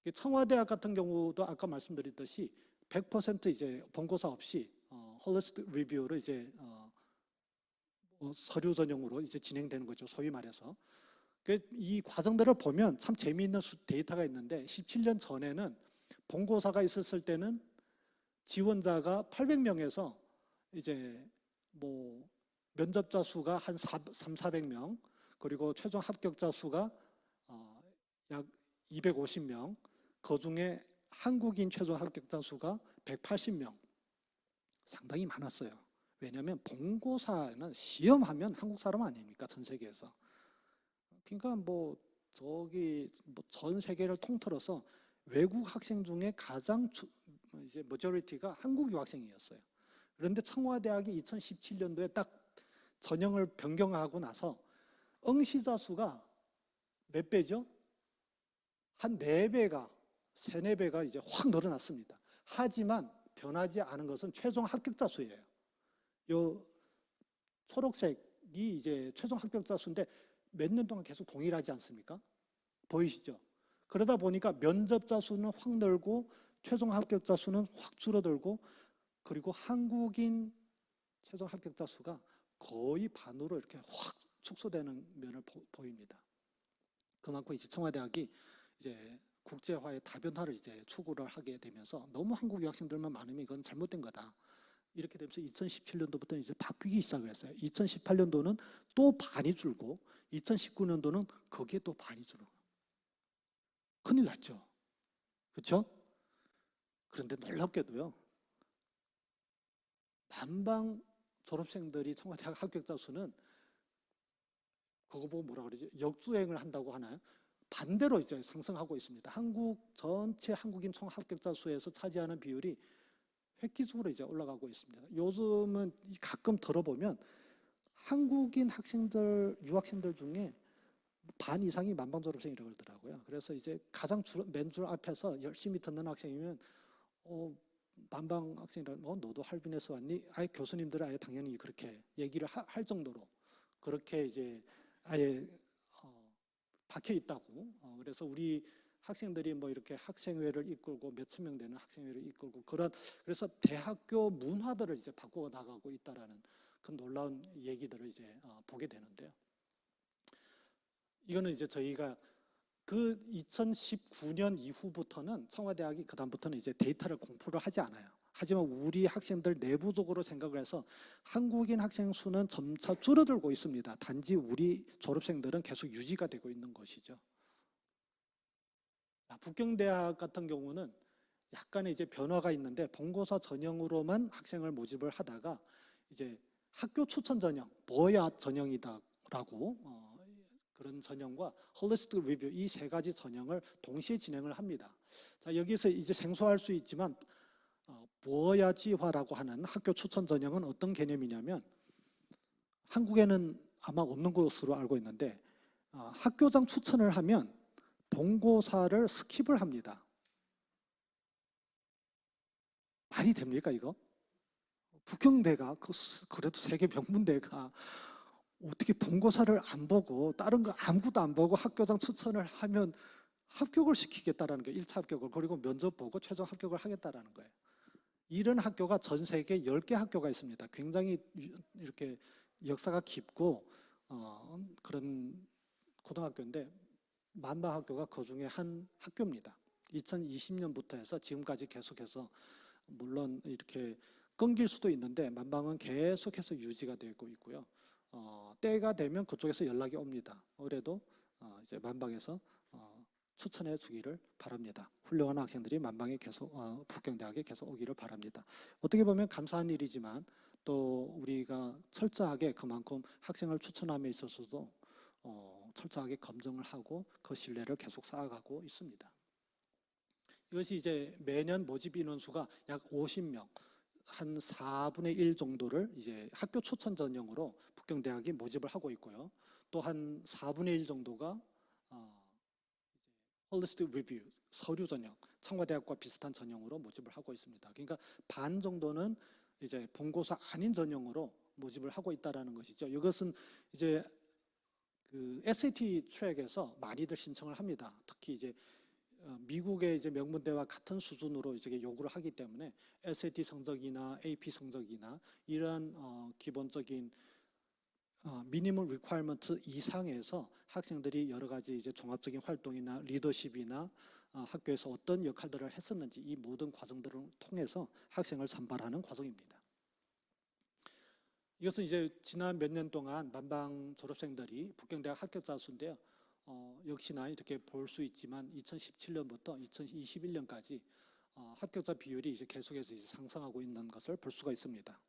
청와대학 같은 경우도 아까 말씀드렸듯이 100% 이제 본고사 없이 홀리스틱 리뷰로 이제 서류 전형으로 이제 진행되는 거죠. 소위 말해서. 이 과정들을 보면 참 재미있는 데이터가 있는데 17년 전에는 본고사가 있었을 때는 지원자가 800명에서 이제 뭐 면접자 수가 한 300~400명, 그리고 최종 합격자 수가 약 250명, 그 중에 한국인 최종 합격자 수가 180명, 상당히 많았어요. 왜냐하면 본고사는 시험하면 한국 사람 아닙니까? 전 세계에서. 그러니까 전 세계를 통틀어서 외국 학생 중에 가장 이제 머저리티가 한국 유학생이었어요. 그런데 청와대학이 2017년도에 딱 전형을 변경하고 나서 응시자 수가 몇 배죠? 한 4배가, 3~4배가 이제 확 늘어났습니다. 하지만 변하지 않은 것은 최종 합격자 수예요. 요 초록색이 이제 최종 합격자 수인데 몇 년 동안 계속 동일하지 않습니까? 보이시죠? 그러다 보니까 면접자 수는 확 늘고 최종 합격자 수는 확 줄어들고, 그리고 한국인 최종 합격자 수가 거의 반으로 이렇게 확 축소되는 면을 보입니다. 그만큼 이제 청와대학이 이제 국제화의 다변화를 이제 추구를 하게 되면서 너무 한국 유학생들만 많으면 이건 잘못된 거다. 이렇게 되면서 2017년도부터 이제 바뀌기 시작을 했어요. 2018년도는 또 반이 줄고 2019년도는 거기에 또 반이 줄고. 큰일 났죠. 그렇죠? 그런데 놀랍게도요, 남방 졸업생들이 청와대학 합격자 수는 그거 보고 뭐라 그러지? 역주행을 한다고 하나요? 반대로 이제 상승하고 있습니다. 전체 한국인 총 합격자 수에서 차지하는 비율이 획기적으로 이제 올라가고 있습니다. 요즘은 가끔 들어보면 한국인 유학생들 중에 반 이상이 만방 졸업생이라고 그러더라고요. 그래서 이제 가장 맨 줄 앞에서 열심히 듣는 학생이면 만방 학생이라 너도 할빈에서 왔니? 아예 교수님들은 아예 당연히 그렇게 얘기를 할 정도로 그렇게 이제 아예 박혀 있다고. 그래서 우리 학생들이 이렇게 학생회를 이끌고 몇천 명 되는 학생회를 이끌고 그래서 대학교 문화들을 이제 바꾸어 나가고 있다라는 그 놀라운 얘기들을 이제 보게 되는데요. 이거는 이제 저희가 그 2019년 이후부터는 청와대학이 그다음부터는 이제 데이터를 공표를 하지 않아요. 하지만 우리 학생들 내부적으로 생각을 해서 한국인 학생 수는 점차 줄어들고 있습니다. 단지 우리 졸업생들은 계속 유지가 되고 있는 것이죠. 북경대학 같은 경우는 약간의 이제 변화가 있는데 본고사 전형으로만 학생을 모집을 하다가 이제 학교 추천 전형, 뭐야 전형이다라고 그런 전형과 홀리스틱 리뷰 이 세 가지 전형을 동시에 진행을 합니다. 자, 여기서 이제 생소할 수 있지만 뭐야지화라고 하는 학교 추천 전형은 어떤 개념이냐면 한국에는 아마 없는 것으로 알고 있는데 학교장 추천을 하면 본고사를 스킵을 합니다. 말이 됩니까 이거? 북경대가 그래도 세계 명문대가 어떻게 본고사를 안 보고 다른 거 아무것도 안 보고 학교장 추천을 하면 합격을 시키겠다라는 거예요. 1차 합격을. 그리고 면접 보고 최종 합격을 하겠다라는 거예요. 이런 학교가 전 세계 10개 학교가 있습니다. 굉장히 이렇게 역사가 깊고 그런 고등학교인데 만방학교가 그 중에 한 학교입니다. 2020년부터 해서 지금까지 계속해서 물론 이렇게 끊길 수도 있는데 만방은 계속해서 유지가 되고 있고요. 때가 되면 그쪽에서 연락이 옵니다. 올해도 이제 만방에서 추천해 주기를 바랍니다. 훌륭한 학생들이 만방에 계속 북경대학에 계속 오기를 바랍니다. 어떻게 보면 감사한 일이지만 또 우리가 철저하게 그만큼 학생을 추천함에 있어서도 철저하게 검증을 하고 그 신뢰를 계속 쌓아가고 있습니다. 이것이 이제 매년 모집 인원수가 약 50명, 한 4분의 1 정도를 이제 학교 추천 전형으로 북경대학이 모집을 하고 있고요. 또 한 4분의 1 정도가 홀리스틱 리뷰, 서류 전형, 청와대학과 비슷한 전형으로 모집을 하고 있습니다. 그러니까 반 정도는 이제 본고사 아닌 전형으로 모집을 하고 있다라는 것이죠. 이것은 이제 그 SAT 트랙에서 많이들 신청을 합니다. 특히 이제 미국의 이제 명문대와 같은 수준으로 이제 요구를 하기 때문에 SAT 성적이나 AP 성적이나 이러한 기본적인 미니멈 리ኳ어먼트 이상에서 학생들이 여러 가지 이제 종합적인 활동이나 리더십이나 학교에서 어떤 역할들을 했었는지 이 모든 과정들을 통해서 학생을 선발하는 과정입니다. 이것은 이제 지난 몇 년 동안 만방 졸업생들이 북경대학 합격자 수인데요. 역시나 이렇게 볼 수 있지만 2017년부터 2021년까지 합격자 비율이 이제 계속해서 이제 상승하고 있는 것을 볼 수가 있습니다.